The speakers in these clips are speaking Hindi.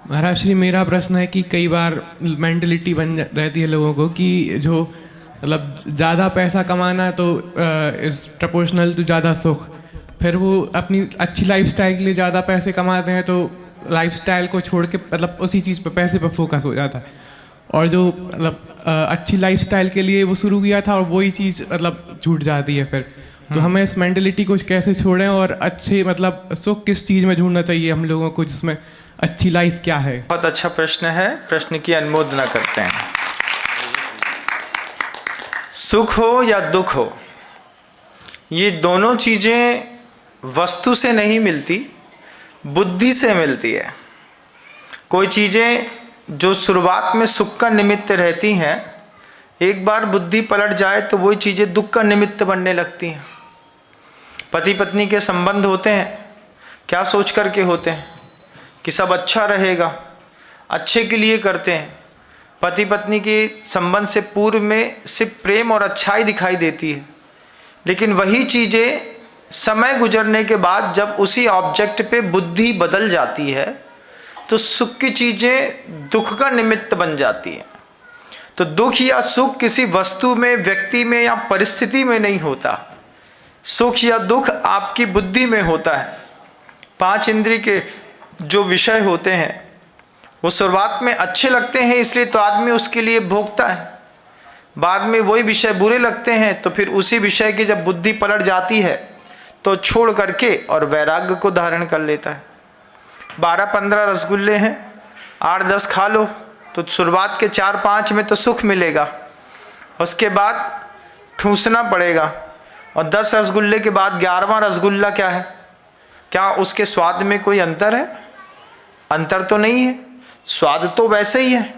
महाराज श्री, मेरा प्रश्न है कि कई बार मेंटलिटी बन रहती है लोगों को कि जो मतलब ज़्यादा पैसा कमाना तो इज़ प्रपोर्शनल टू ज़्यादा सुख। फिर वो अपनी अच्छी लाइफस्टाइल के लिए ज़्यादा पैसे कमाते हैं तो लाइफस्टाइल को छोड़ के मतलब उसी चीज़ पे, पैसे पे फोकस हो जाता है। और जो मतलब अच्छी लाइफस्टाइल के लिए वो शुरू किया था और वही चीज़ मतलब छूट जाती है फिर। तो हमें इस मेंटलिटी को कैसे छोड़ें और अच्छे मतलब सुख किस चीज़ में ढूंढना चाहिए हम लोगों को, जिसमें अच्छी लाइफ क्या है? बहुत अच्छा प्रश्न है, प्रश्न की अनुमोदना करते हैं। सुख हो या दुख हो, ये दोनों चीज़ें वस्तु से नहीं मिलती, बुद्धि से मिलती है। कोई चीज़ें जो शुरुआत में सुख का निमित्त रहती हैं, एक बार बुद्धि पलट जाए तो वही चीज़ें दुख का निमित्त बनने लगती हैं। पति पत्नी के संबंध होते हैं, क्या सोच करके होते हैं कि सब अच्छा रहेगा, अच्छे के लिए करते हैं। पति पत्नी के संबंध से पूर्व में सिर्फ प्रेम और अच्छाई दिखाई देती है, लेकिन वही चीज़ें समय गुजरने के बाद जब उसी ऑब्जेक्ट पे बुद्धि बदल जाती है तो सुख की चीज़ें दुख का निमित्त बन जाती हैं। तो दुख या सुख किसी वस्तु में, व्यक्ति में या परिस्थिति में नहीं होता। सुख या दुख आपकी बुद्धि में होता है। 5 इंद्रिय के जो विषय होते हैं वो शुरुआत में अच्छे लगते हैं, इसलिए तो आदमी उसके लिए भोगता है। बाद में वही विषय बुरे लगते हैं तो फिर उसी विषय की जब बुद्धि पलट जाती है तो छोड़ करके और वैराग्य को धारण कर लेता है। 12-15 रसगुल्ले हैं, 8-10 खा लो तो शुरुआत के 4-5 में तो सुख मिलेगा, उसके बाद ठूंसना पड़ेगा। और 10 रसगुल्ले के बाद 11वां रसगुल्ला क्या है? क्या उसके स्वाद में कोई अंतर है? अंतर तो नहीं है, स्वाद तो वैसे ही है,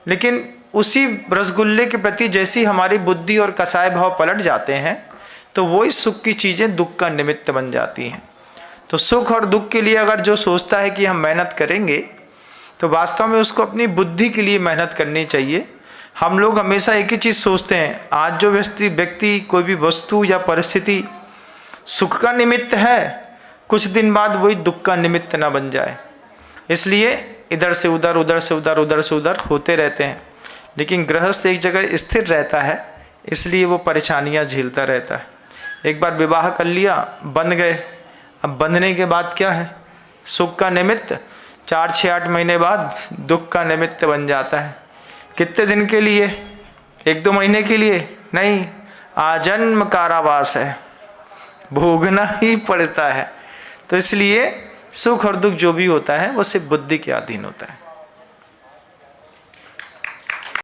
लेकिन उसी रसगुल्ले के प्रति जैसी हमारी बुद्धि और कसाय भाव पलट जाते हैं तो वही सुख की चीज़ें दुख का निमित्त बन जाती हैं। तो सुख और दुख के लिए अगर जो सोचता है कि हम मेहनत करेंगे तो वास्तव में उसको अपनी बुद्धि के लिए मेहनत करनी चाहिए। हम लोग हमेशा एक ही चीज़ सोचते हैं, आज जो व्यक्ति कोई भी वस्तु या परिस्थिति सुख का निमित्त है, कुछ दिन बाद वही दुख का निमित्त ना बन जाए। इसलिए इधर से उधर, उधर से उधर, उधर से उधर होते रहते हैं। लेकिन गृहस्थ एक जगह स्थिर रहता है, इसलिए वो परेशानियां झेलता रहता है। एक बार विवाह कर लिया, बंध गए, अब बंधने के बाद क्या है? सुख का निमित्त 4-6-8 महीने बाद दुख का निमित्त बन जाता है। कितने दिन के लिए? 1-2 महीने के लिए नहीं, आजन्म कारावास है, भोगना ही पड़ता है। तो इसलिए सुख और दुख जो भी होता है वो सिर्फ बुद्धि के अधीन होता है।